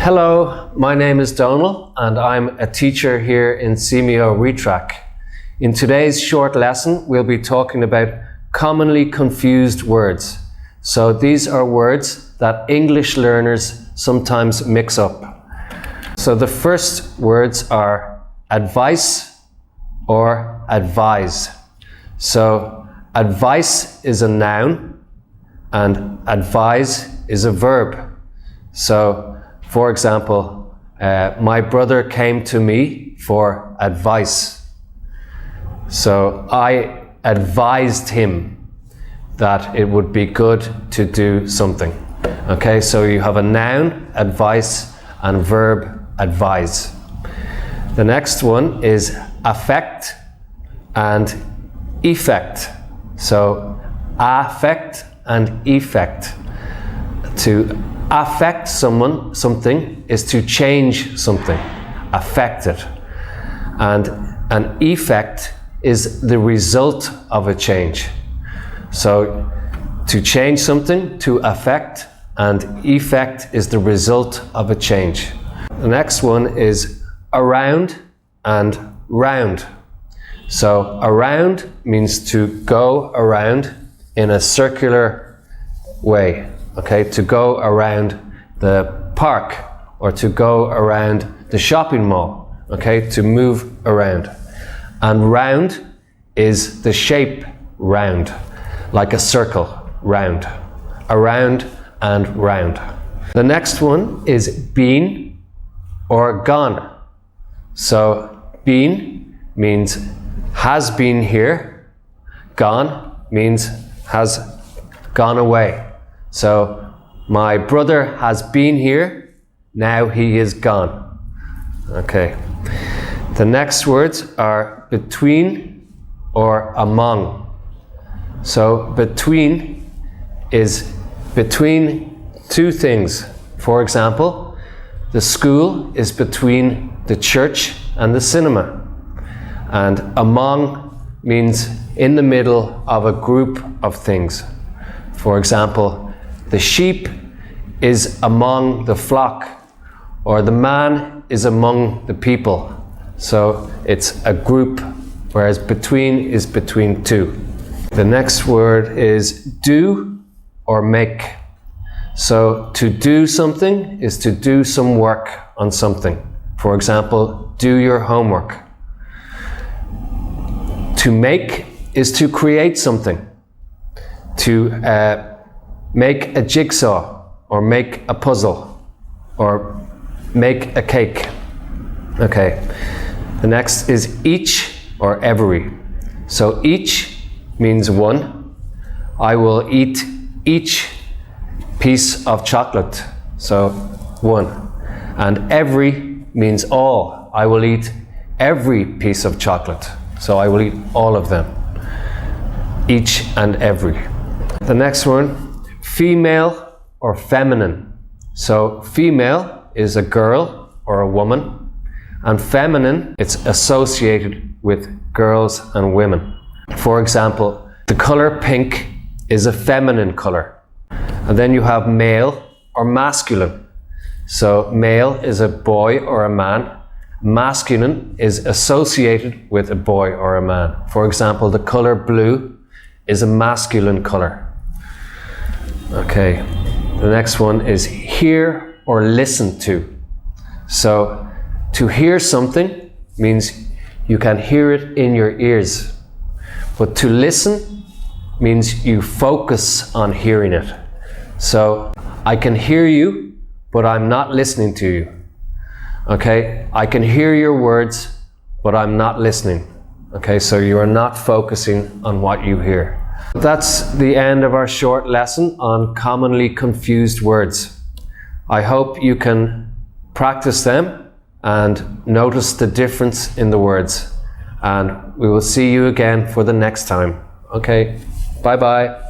Hello, my name is Donal and I'm a teacher here in CMEO Retrack. In today's short lesson, we'll be talking about commonly confused words. So these are words that English learners sometimes mix up. So the first words are advice or advise. So advice is a noun and advise is a verb. So for example, my brother came to me for advice. So I advised him that it would be good to do something. Okay, so you have a noun, advice, and verb, advise. The next one is affect and effect. So affect and effect. To affect something is to change something, affect it. And an effect is the result of a change. So to change something, to affect, and effect is the result of a change. The next one is around and round. So around means to go around in a circular way. Okay, to go around the park or to go around the shopping mall. Okay, to move around. And round is the shape round, like a circle, round. Around and round. The next one is been or gone. So been means has been here. Gone means has gone away. So my brother has been here, now he is gone. Okay. The next words are between or among. So between is between two things. For example, the school is between the church and the cinema. And among means in the middle of a group of things. For example, the sheep is among the flock, or the man is among the people. So it's a group, whereas between is between two. The next word is do or make. So to do something is to do some work on something. For example, do your homework. To make is to create something. To make a jigsaw, or make a puzzle, or make a cake. Okay. The next is each or every. So each means one. I will eat each piece of chocolate. So one. And every means all. I will eat every piece of chocolate. So I will eat all of them. Each and every. The next one, female or feminine. So female is a girl or a woman, and feminine, it's associated with girls and women. For example, the color pink is a feminine color. And then you have male or masculine. So male is a boy or a man. Masculine is associated with a boy or a man. For example, the color blue is a masculine color. Okay, the next one is hear or listen to. So to hear something means you can hear it in your ears. But to listen means you focus on hearing it. So I can hear you, but I'm not listening to you. Okay, I can hear your words, but I'm not listening. Okay, so you are not focusing on what you hear. That's the end of our short lesson on commonly confused words. I hope you can practice them and notice the difference in the words. And we will see you again for the next time. Okay, bye-bye.